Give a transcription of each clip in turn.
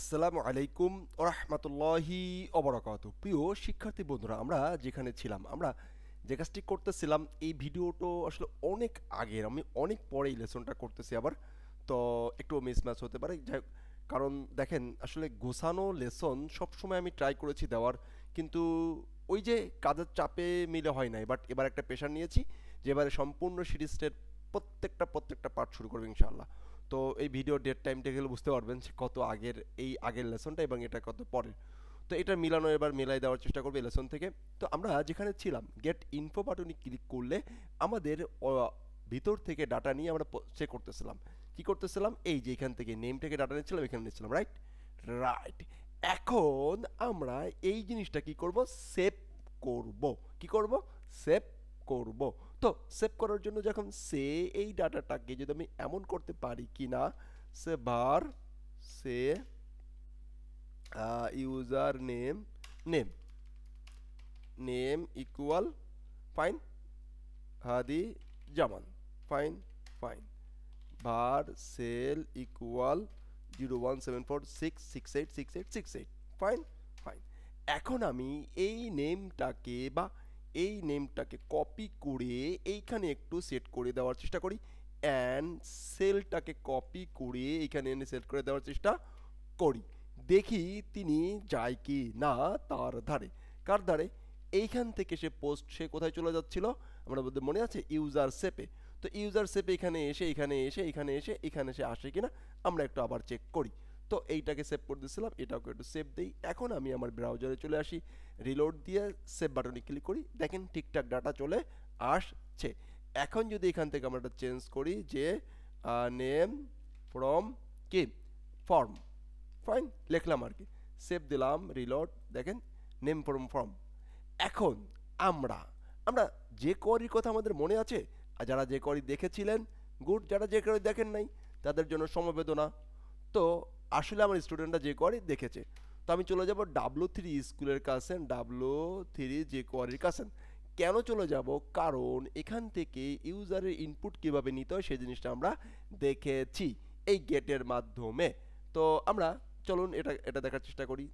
আসসালামু আলাইকুম ওরহমতুল্লাহি ওবরাকাতু। প্রিয় শিক্ষার্থী বন্ধুরা, আমরা যেখানে ছিলাম, আমরা যে কাজটি করতেছিলাম, এই ভিডিওটা আসলে অনেক আগের, আমি অনেক পরে এই লেসনটা করতেছি আবার, তো একটু মিসম্যাচ হতে পারে, যাই হোক। কারণ দেখেন, আসলে গোছানো লেসন সবসময় আমি ট্রাই করেছি দেওয়ার, কিন্তু ওই যে কাজের চাপে মিলে হয় নাই। বাট এবার একটা প্রেশার নিয়েছি যে এবারে সম্পূর্ণ সিরিজটার প্রত্যেকটা পার্ট শুরু করবো ইনশাআল্লাহ। তো এই ভিডিও ডেট টাইমটা গেলে বুঝতে পারবেন যে কত আগের এই আগের লেসনটা এবং এটা কত পরের। তো এটা মিলানো এবার মিলাই দেওয়ার চেষ্টা করবো এই লেসন থেকে। তো আমরা যেখানে ছিলাম, গেট ইনফো বাটনে ক্লিক করলে আমাদের ভিতর থেকে ডাটা নিয়ে আমরা চেক করতেছিলাম। কি করতেছিলাম? এই যে এখান থেকে নেম থেকে ডাটা নিচ্ছিলাম, এখানে নিচ্ছিলাম, রাইট রাইট। এখন আমরা এই জিনিসটা কি করব? সেভ করব। কি করব? সেভ করব। তো সেভ করার জন্য যখন এই ডাটাটাকে যদি আমি এমন করতে পারি কি না, সে বার সে user name name name equal fine Hadi Zaman, fine fine var cell equal 01746686868, fine fine. এখন আমি এই নেমটাকে কপি করে এইখানে একটু সেট করে দেওয়ার চেষ্টা করি, অ্যান্ড সেলটাকে কপি করে এইখানে এনে সেট করে দেওয়ার চেষ্টা করি। দেখি তিনি যায় কি না তার ধারে। কার ধারে? এইখান থেকে সে কোথায় চলে যাচ্ছিল? আমরা বলতে মনে আছে ইউজার সেপে। তো ইউজার সেপে এখানে এসে আসে কিনা আমরা একটু আবার চেক করি। তো এইটাকে সেভ করে দিয়েছিলাম, এটাকে একটু সেভ দেই। এখন আমি আমার ব্রাউজারে চলে আসি, রিলোড দিয়ে সেভ বাটনে ক্লিক করি, দেখেন ঠিকঠাক ডাটা চলে আসছে। এখন যদি এখান থেকে আমরা একটা চেঞ্জ করি যে নেম ফ্রম কি ফর্ম, ফাইন লিখলাম আর কি, সেভ দিলাম, রিলোড, দেখেন নেম ফ্রম ফর্ম। এখন আমরা আমরা যে কোয়ারির কথা আমাদের মনে আছে, আর যারা যে কোয়ারি দেখেছিলেন গুড, যারা যে কোয়ারি দেখেন নাই তাদের জন্য সমবেদনা। তো আসলে আমার স্টুডেন্টরা যে কোয়ারি দেখেছে, তো আমি চলে যাব W3 স্কুলের কাছে, W3 যে কোয়ারির কাছে। কেন চলে যাব? কারণ এখান থেকে ইউজারের ইনপুট কিভাবে নিতে হয় সেই জিনিসটা আমরা দেখেছি এই গেটের মাধ্যমে। তো আমরা চলুন এটা এটা দেখার চেষ্টা করি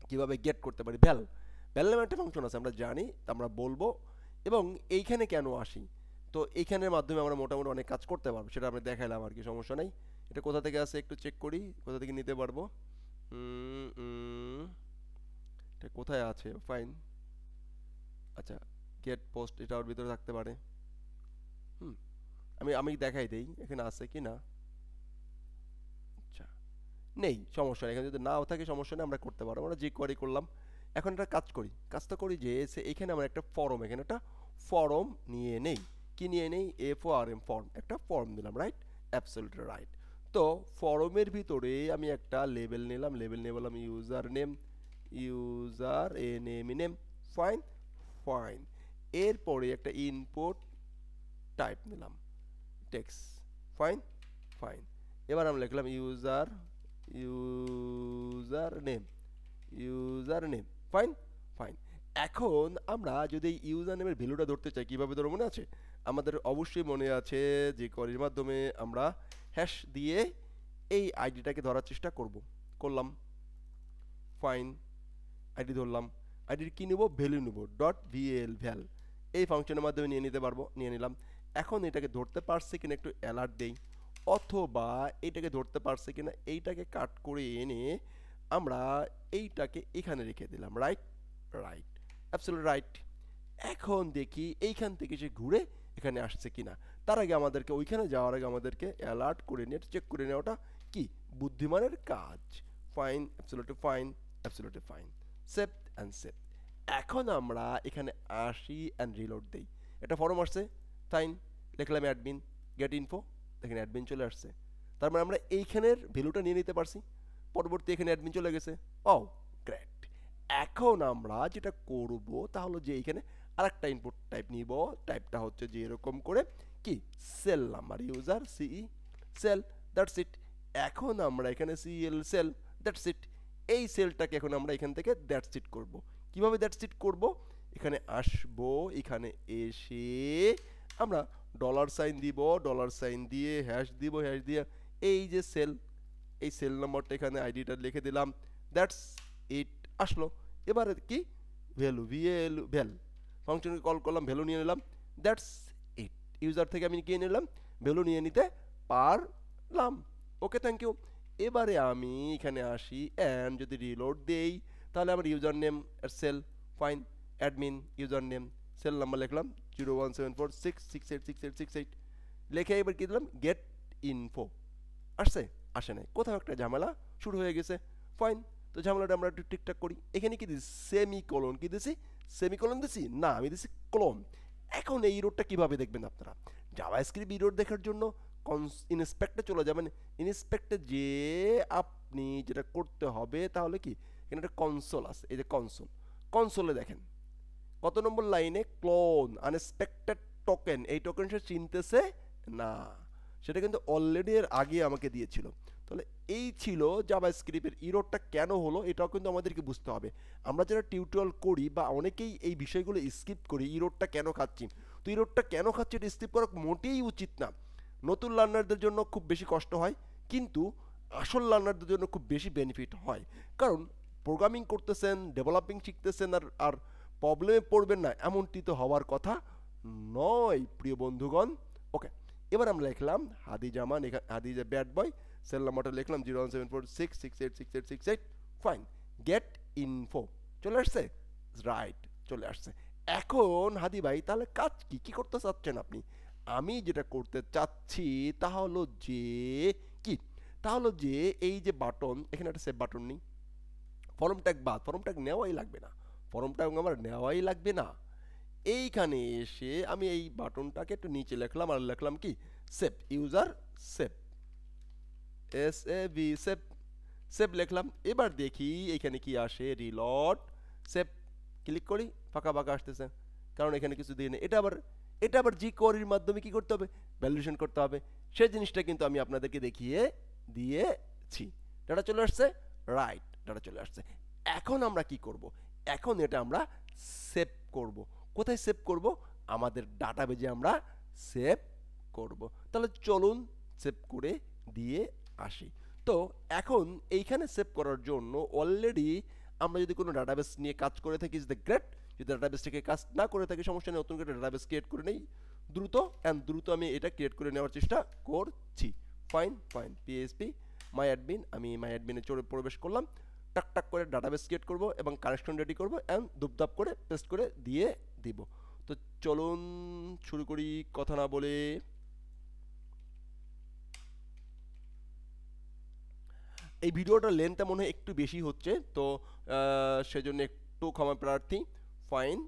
কিভাবে গেট করতে পারি। ভ্যাল নামে একটা ফাংশন আছে, আমরা জানি, আমরা বলবো। এবং এইখানে কেন আসি? তো এইখানের মাধ্যমে আমরা মোটামুটি অনেক কাজ করতে পারবো, সেটা আমি দেখাইলাম আর কি, সমস্যা নাই। এটা কোথা থেকে আসে একটু চেক করি, কোথা থেকে নিতে পারবো। এটা কোথায় আছে? ফাইন, আচ্ছা, গেট পোস্ট এটা ওর ভিতরে থাকতে পারে। হুম আমি আমি দেখাই দেই এখানে আছে কি না। আচ্ছা, নেই, সমস্যা নেই। এখানে যদি নাও থাকে সমস্যা নেই, আমরা করতে পারবো, আমরা যে কোয়ারি করলাম। এখন একটা কাজটা করি যে এখানে আমরা একটা ফর্ম, এখানে একটা ফর্ম নিয়ে নেই। কি নিয়ে নেই? FORM, ফর্ম, একটা ফর্ম দিলাম, রাইট, অ্যাবসলিউটলি রাইট। তো ফর্মের ভিতরে আমি একটা লেবেল নিলাম, লেবেল নিয়ে বললাম ইউজার নেম, ফাইন ফাইন। এরপরে একটা ইনপুট টাইপ নিলাম, টেক্সট, ফাইন ফাইন। এবার আমরা লিখলাম ইউজার নেম, ফাইন ফাইন। এখন আমরা যদি ইউজার নেমের ভ্যালুটা ধরতে চাই, কিভাবে ধরো মনে আছে? আমাদের অবশ্যই মনে আছে যে কোয়ারির মাধ্যমে আমরা হ্যাশ দিয়ে এই আইডিটাকে ধরার চেষ্টা করলাম, ফাইন, আইডি ধরলাম। আইডির কি নেব? ভ্যালু নেব, ভ্যাল। এই ফাংশনের মাধ্যমে নিয়ে নিতে পারবো, নিয়ে নিলাম। এখন এটাকে ধরতে পারছে কিনা একটু অ্যালার্ট দেই, অথবা এইটাকে ধরতে পারছে কিনা এইটাকে কাট করে এনে আমরা এইটাকে এখানে রেখে দিলাম, রাইট রাইট, অ্যাবসলিউটলি রাইট। এখন দেখি এইখান থেকে সে ঘুরে এখানে আসছে কিনা। তার আগে আমাদেরকে ওইখানে যাওয়ার আগে আমাদেরকে অ্যালার্ট করে নিয়ে চেক করে নেওয়াটা কি বুদ্ধিমানের কাজ। Fine, absolutely fine, absolutely fine. Save and save. এখন আমরা এখানে আসি অ্যান্ড রিলোড দেই। একটা ফর্ম আসছে, ফাইন, লিখলাম অ্যাডমিন গেট ইনফো, দেখেন অ্যাডমিন চলে আসছে। তার মানে আমরা এইখানের ভ্যালুটা নিয়ে নিতে পারছি, পরবর্তী এখানে অ্যাডমিন চলে গেছে। ও গ্রেট। এখন আমরা যেটা করব তা হলো যে এইখানে আরেকটা ইনপুট টাইপ নিব, টাইপটা হচ্ছে যে এরকম করে কি cell number, user cell, that's it. এখন আমরা এখানে সেল, দ্যাটস ইট। এই সেলটাকে এখন আমরা এখান থেকে দ্যাটস ইট করব। কিভাবে দ্যাটস ইট করব? এখানে আসবো, এখানে এসে আমরা ডলার সাইন দিব, ডলার সাইন দিয়ে হ্যাশ দিব, হ্যাশ দিয়ে এই যে সেল, এই সেল নাম্বারটা এখানে আইডিটা লিখে দিলাম, দ্যাটস ইট আসলো। এবারে কি ভ্যালু ভ্যাল ফাংশনকে কল করলাম, ভ্যালু নিয়ে নিলাম, দ্যাটস ইট। ইউজার থেকে আমি কি নিলাম, ভ্যালু নিয়ে নিতে পারলাম। ওকে, থ্যাংক ইউ। এবারে আমি এখানে আসি অ্যান্ড যদি রিলোড দেই তাহলে আমার user name cell, fine, admin user name, cell number লিখলাম 01746686868 লিখে এবার কি দিলাম গেট ইনফো। আসছে? আসে নাই, কোথাও একটা ঝামেলা শুরু হয়ে গেছে। ফাইন, তো ঝামেলাটা আমরা একটু ঠিকঠাক করি। এখানে কি দিছি সেমিকোলন, কি দিছি সেমিকোলন দিছি না, আমি দিছি ক্লোন। এখন এই ইরোডটা কিভাবে দেখবেন আপনারা? জাভাস্ক্রিপ্ট ইরোড দেখার জন্য ইনস্পেক্টে চলে যাবেন। ইনস্পেক্টে যে আপনি যেটা করতে হবে তাহলে কি এখানে একটা কনসোল আছে, এই যে কনসোল, কনসোলে দেখেন কত নম্বর লাইনে ক্লোন আনএক্সপেক্টেড টোকেন, এই টোকেন সে চিনতেছে না, সেটা কিন্তু অলরেডি এর আগে আমাকে দিয়েছিল। তাহলে এই ছিল জাভাস্ক্রিপ্টের ইরোডটা কেন হলো, এটাও কিন্তু আমাদেরকে বুঝতে হবে। আমরা যারা টিউটোরিয়াল করি বা অনেকেই এই বিষয়গুলো স্কিপ করি, ইরোডটা কেন খাচ্ছি। তো ইরোডটা কেন খাচ্ছি এটা স্কিপ করা মোটেই উচিত না। নতুন লার্নারদের জন্য খুব বেশি কষ্ট হয়, কিন্তু আসল লার্নারদের জন্য খুব বেশি বেনিফিট হয়। কারণ প্রোগ্রামিং করতেছেন, ডেভেলপিং শিখতেছেন, আর প্রবলেমে পড়বেন না এমনটি তো হওয়ার কথা নয় প্রিয় বন্ধুগণ। ওকে, এবার আমরা লিখলাম হাদিজামান, হাদিজা ব্যাড বয়, সেল নাম্বারটা লিখলাম 01746686868, ফাইন, গেট ইনফো চলে আসছে, রাইট চলে আসছে। এখন হাদি ভাই তাহলে কাজ কি কি করতে চাচ্ছেন আপনি? আমি যেটা করতে চাচ্ছি তা হলো যে কি, তা হলো যে এই যে বাটন, এখানে একটা সেভ বাটন নেই, ফর্ম ট্যাগ বাদ, ফর্ম ট্যাগ নেওয়াই লাগবে না, ফর্ম ট্যাগ আমার নেওয়াই লাগবে না। এইখানে এসে আমি এই বাটনটাকে একটু নিচে লিখলাম, আর লিখলাম কি save, user save, save, save লিখলাম। এবার দেখি এখানে কি আসে, রিলোড, সেভ ক্লিক করি, ফাঁকা ফাঁকা আসতেছে, কারণ এখানে কিছু দিয়ে নেই। এটা আবার jQueryর মাধ্যমে কি করতে হবে, ভ্যালিডেশন করতে হবে। সেই জিনিসটা কিন্তু আমি আপনাদেরকে দেখিয়ে দিয়েছি। ডাটা চলে আসছে, রাইট, ডাটা চলে আসছে। এখন আমরা কি করব, এখন এটা আমরা সেভ করব। কোথায় সেভ করব? আমাদের ডাটাবেজে আমরা সেভ করব। তাহলে চলুন সেভ করে দিয়ে আসি। তো এখন এইখানে সেভ করার জন্য অলরেডি আমরা যদি কোনো ডাটাবেস নিয়ে কাজ করে থাকি ইজ দ্য গ্রেট, যদি ডাটাবেস থেকে কাজ না করে থাকি সমস্যা নেই, নতুন করে ডাটাবেস ক্রিয়েট করে নেই দ্রুত আমি এটা ক্রিয়েট করে নেওয়ার চেষ্টা করছি। ফাইন, পিএইচপি মাই অ্যাডমিন, আমি মাই অ্যাডমিনে চলে প্রবেশ করলাম, টাক টাক করে ডাটাবেস ক্রিয়েট করব এবং কানেকশন রেডি করব অ্যান্ড দুপদাপ করে পেস্ট করে দিয়ে দিব। তো চলুন শুরু করি কথা না বলে। এই ভিডিওটার লেন্থটা মনে হয় একটু বেশি হচ্ছে, তো সেজন্য একটু ক্ষমা প্রার্থী। ফাইন,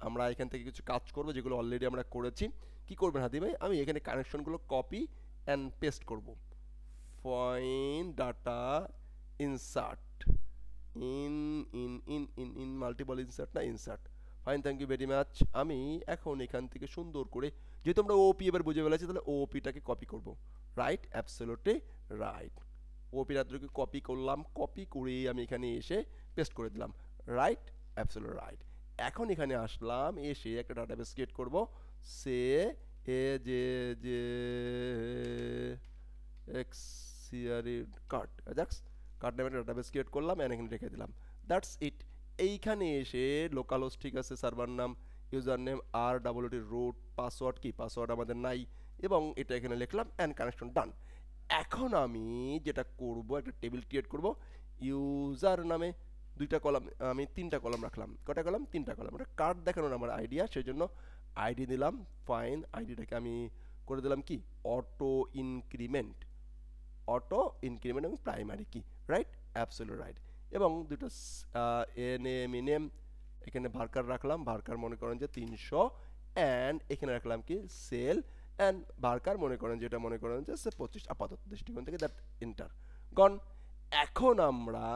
আমরা এখান থেকে কিছু কাজ করব যেগুলো অলরেডি আমরা করেছি। কি করবেন হাদি ভাই? আমি এখানে কানেকশনগুলো কপি অ্যান্ড পেস্ট করব। Fine, data insert, in multiple insert না insert, fine, thank you very much. আমি এখন এখান থেকে সুন্দর করে, যেহেতু আমরা ওপি এবার বুঝে ফেলেছি, তাহলে ওপিটাকে কপি করব। Right, absolutely right. ওপি রাত্রকে কপি করলাম, কপি করে আমি এখানে এসে পেস্ট করে দিলাম। Right, absolutely right. এখন এখানে আসলাম, এসে একটা ডাটাবেস ক্রিয়েট করব। সে এ যে যে x CRE card, Ajax card নামে একটা ডাটাবেস ক্রিয়েট করলাম, এন্ড এখানে রেখে দিলাম। That's it. এইখানে এসে লোকাল হোস্ট ঠিক আছে, সার্ভার নাম, ইউজার নেম, আর ডাবলটি রুট, পাসওয়ার্ড কি, পাসওয়ার্ড আমাদের নাই, এবং এটা এখানে লিখলাম অ্যান্ড কানেকশন ডান। এখন আমি যেটা করব, একটা টেবিল ক্রিয়েট করব ইউজার নামে, দুইটা কলাম, আমি তিনটা কলাম রাখলাম। কটা কলাম? তিনটা কলাম। ওটা কার্ড দেখানোর আমার আইডিয়া, সেই জন্য আইডি দিলাম। ফাইন, আইডিটাকে আমি করে দিলাম কি অটো ইনক্রিমেন্ট, এবং প্রাইমারি কি, রাইট, অ্যাবসলিউট রাইট। এবং দুটো নেম, এখানে ভার্কার রাখলাম, ভার্কার মনে করেন যে 300, অ্যান্ড এখানে রাখলাম কি সেল, অ্যান্ড ভার্কার মনে করেন যেটা মনে করেন যে 25 আপাতত দৃষ্টিকোণ থেকে, দ্যাট এন্টার গন। এখন আমরা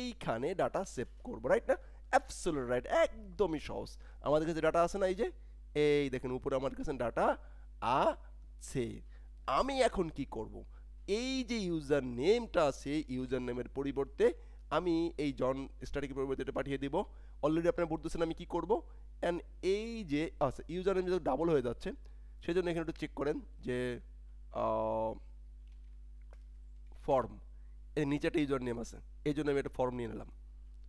এইখানে ডাটা সেভ করব, রাইট না? অ্যাবসলিউট রাইট, একদমই সহজ। আমাদের কাছে ডাটা আছে না, এই দেখেন উপরে আমাদের কাছে ডাটা আছে। আমি এখন কি করব, এই যে ইউজার নেমটা আছে, ইউজার নেমের পরিবর্তে আমি এই জন স্ট্যাটিকের পরিবর্তে এটা পাঠিয়ে দিব। অলরেডি আপনারা বলতেছেন আমি কি করব, অ্যান্ড এই যে আচ্ছা ইউজার নেম যদি ডাবল হয়ে যাচ্ছে, সেই জন্য এখানে একটু চেক করেন যে ফর্ম, এই নিচে একটা ইউজার নেম আছে, এই জন্য আমি একটা ফর্ম নিয়ে নিলাম।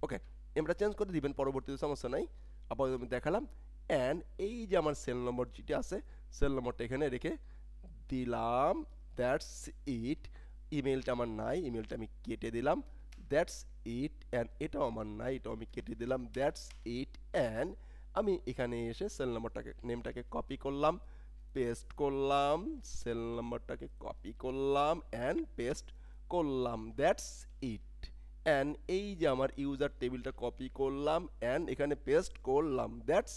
ওকে, নেমটা চেঞ্জ করে দিবেন পরবর্তীতে, সমস্যা নাই। আপাতত আমি দেখালাম। অ্যান্ড এই যে আমার সেল নম্বর যেটা আছে, সেল নম্বরটা এখানে রেখে দিলাম। That's it. ইমেলটা আমার নাই, ইমেলটা আমি কেটে দিলাম। That's it. অ্যান্ড এটাও আমার নাই, এটাও আমি কেটে দিলাম। That's it. অ্যান্ড আমি এখানে এসে সেল নম্বরটাকে, নেমটাকে কপি করলাম, পেস্ট করলাম, সেল নাম্বারটাকে কপি করলাম অ্যান্ড পেস্ট করলাম। That's it. অ্যান্ড এই যে আমার ইউজার টেবিলটা কপি করলাম অ্যান্ড এখানে পেস্ট করলাম। That's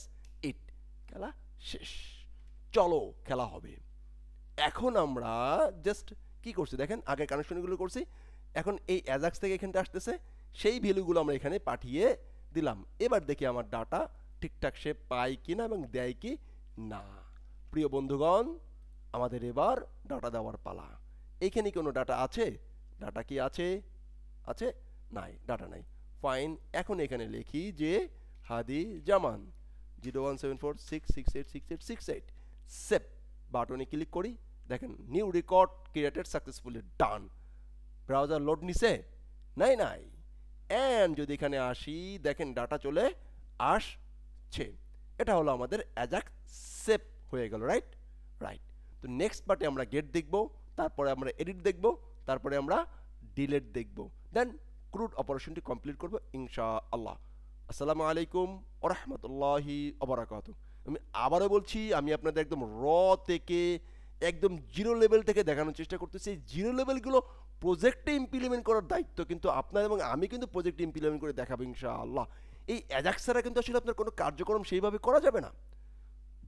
it. খেলা শেষ। চলো খেলা হবে। এখন আমরা জাস্ট কি করছি দেখেন, আগে কানেকশনগুলো করছি, এখন এই অ্যাজাক্স থেকে এখানটা আসতেছে, সেই ভ্যালুগুলো আমরা এখানে পাঠিয়ে দিলাম। এবার দেখি আমার ডাটা ঠিকঠাক সে পায় কিনা এবং দেয় কি না। প্রিয় বন্ধুগণ, আমাদের এবার ডাটা দেওয়ার পালা। এইখানে কোনো ডাটা আছে? ডাটা কি আছে? আছে? নাই, ডাটা নাই। ফাইন। এখন এখানে লিখি যে হাদি জামান 01746686868 সেভ বাটনে ক্লিক করি। দেখেন নিউ রেকর্ড ক্রিয়েটেড সাকসেসফুলি ডান। ব্রাউজার লোড নিছে? নাই নাই। অ্যান্ড যদি এখানে আসি, দেখেন ডাটা চলে আসছে। এটা হলো আমাদের অ্যাজাক্স সেভ হয়ে গেল, রাইট? রাইট। তো নেক্সট পার্টে আমরা গেট দেখব, তারপরে আমরা এডিট দেখব, তারপরে আমরা ডিলেট দেখব, দেন ক্রুড অপারেশনটি কমপ্লিট করব ইনশাআল্লাহ। আসসালামু আলাইকুম ওয়া রাহমাতুল্লাহি ওয়া বারাকাতুহু। আমি আবারও বলছি, আমি আপনাদের একদম থেকে একদম জিরো লেভেল থেকে দেখানোর চেষ্টা করতেছি। এই জিরো লেভেলগুলো প্রজেক্টে ইমপ্লিমেন্ট করার দায়িত্ব কিন্তু আপনার এবং আমি কিন্তু প্রজেক্টে ইমপ্লিমেন্ট করে দেখাবো ইনশাআল্লাহ। এই অ্যাজাক্স ছাড়া কিন্তু আসলে আপনার কোনো কার্যক্রম সেইভাবে করা যাবে না,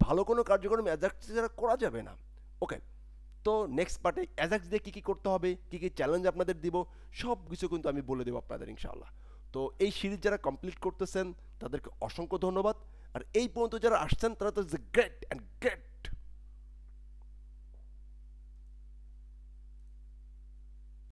ভালো কোনো কার্যক্রম অ্যাজাক্স ছাড়া করা যাবে না। ওকে, তো নেক্সট পার্টে অ্যাজাক্স দিয়ে কী কী করতে হবে, কী কী চ্যালেঞ্জ আপনাদের দিব, সব কিছু কিন্তু আমি বলে দেবো আপনাদের ইনশাআল্লাহ। তো এই সিরিজ যারা কমপ্লিট করতেছেন তাদেরকে অসংখ্য ধন্যবাদ। আর এই পর্যন্ত যারা আসছেন তারা তো গ্রেট অ্যান্ড গ্রেট